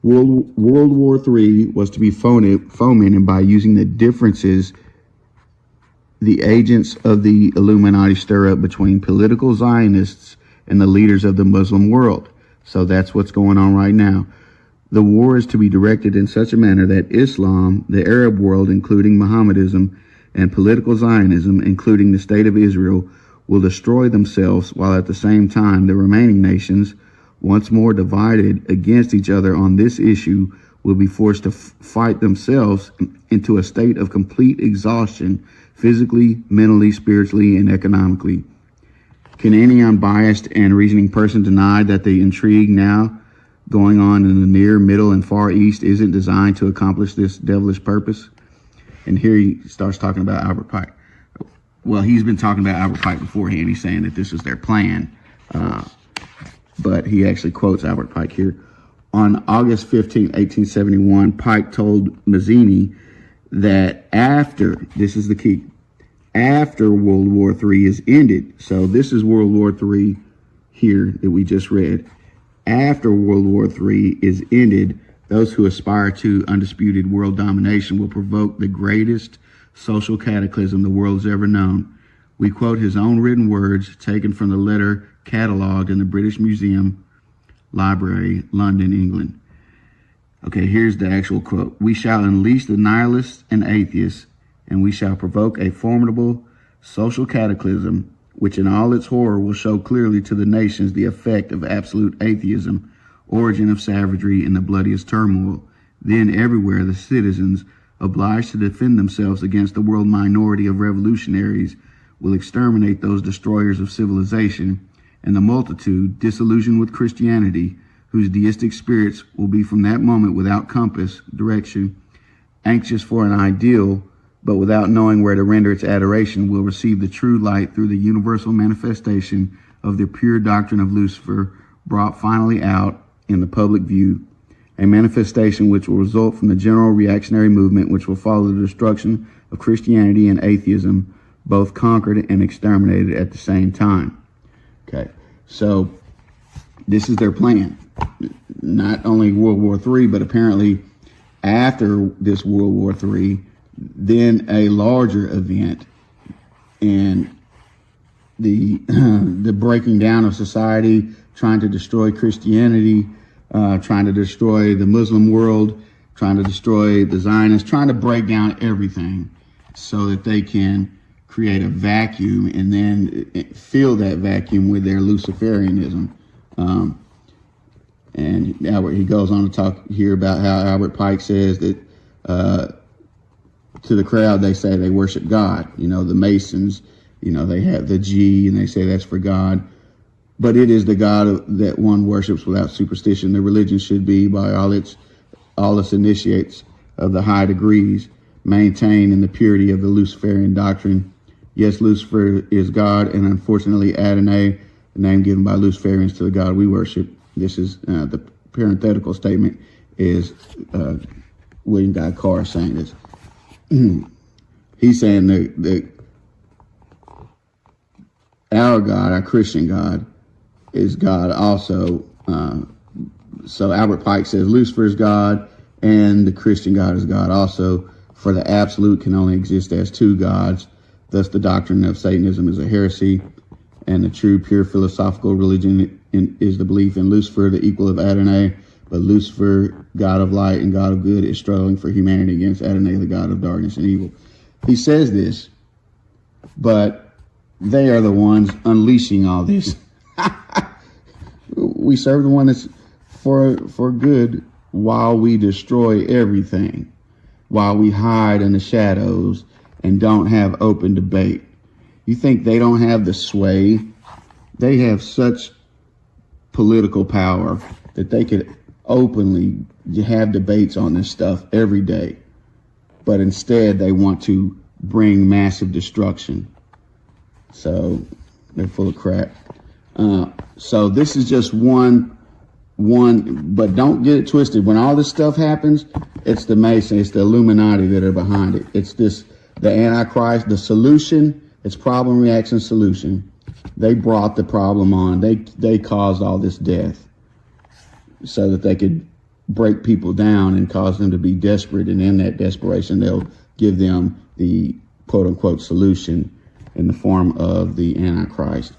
World War III was to be fomented by using the differences the agents of the Illuminati stir up between political Zionists and the leaders of the Muslim world. So that's what's going on right now. The war is to be directed in such a manner that Islam, the Arab world, including Mohammedanism, and political Zionism, including the State of Israel, will destroy themselves, while at the same time the remaining nations, once more divided against each other on this issue, will be forced to fight themselves into a state of complete exhaustion, physically, mentally, spiritually, and economically. Can any unbiased and reasoning person deny that the intrigue now going on in the near, middle, and far east isn't designed to accomplish this devilish purpose? And here he starts talking about Albert Pike. Well, he's been talking about Albert Pike beforehand. He's saying that this is their plan. But he actually quotes Albert Pike here. On August 15, 1871, Pike told Mazzini that after, this is the key, after World War III is ended, so this is World War III here that we just read, after World War III is ended, those who aspire to undisputed world domination will provoke the greatest social cataclysm the world has ever known. We quote his own written words taken from the letter catalogued in the British Museum Library, London, England. Okay, here's the actual quote. We shall unleash the nihilists and atheists, and we shall provoke a formidable social cataclysm, which in all its horror will show clearly to the nations the effect of absolute atheism, origin of savagery, and the bloodiest turmoil. Then everywhere the citizens, obliged to defend themselves against the world minority of revolutionaries, will exterminate those destroyers of civilization, and the multitude, disillusioned with Christianity, whose deistic spirits will be from that moment without compass, direction, anxious for an ideal, but without knowing where to render its adoration, will receive the true light through the universal manifestation of the pure doctrine of Lucifer, brought finally out in the public view, a manifestation which will result from the general reactionary movement which will follow the destruction of Christianity and atheism, both conquered and exterminated at the same time. Okay, so this is their plan. Not only World War III, but apparently after this World War III, then a larger event, and the the breaking down of society, trying to destroy Christianity, trying to destroy the Muslim world, trying to destroy the Zionists, trying to break down everything so that they can create a vacuum and then fill that vacuum with their Luciferianism. And Albert, he goes on to talk here about how Albert Pike says that to the crowd, they say they worship God. You know, the Masons, you know, they have the G and they say that's for God. But it is the God that one worships without superstition. The religion should be, by all its initiates of the high degrees, maintained in the purity of the Luciferian doctrine. Yes, Lucifer is God, and unfortunately Adonai, the name given by Luciferians to the God we worship. This is the parenthetical statement is William Guy Carr saying this. He's saying that our God, our Christian God, is God also. So Albert Pike says Lucifer is God and the Christian God is God also, for the absolute can only exist as two gods. Thus the doctrine of Satanism is a heresy, and the true pure philosophical religion is the belief in Lucifer, the equal of Adonai. But Lucifer, God of light and God of good, is struggling for humanity against Adonai, the God of darkness and evil. He says this, but they are the ones unleashing all this. We serve the one that's for good, while we destroy everything, while we hide in the shadows and don't have open debate. You think they don't have the sway? They have such political power that they could openly have debates on this stuff every day. But instead, they want to bring massive destruction. So they're full of crap. So this is just one, but don't get it twisted. When all this stuff happens, it's the Mason, it's the Illuminati that are behind it. It's this, the Antichrist, the solution. It's problem, reaction, solution. They brought the problem on. They caused all this death so that they could break people down and cause them to be desperate. And in that desperation, they'll give them the quote unquote solution in the form of the Antichrist.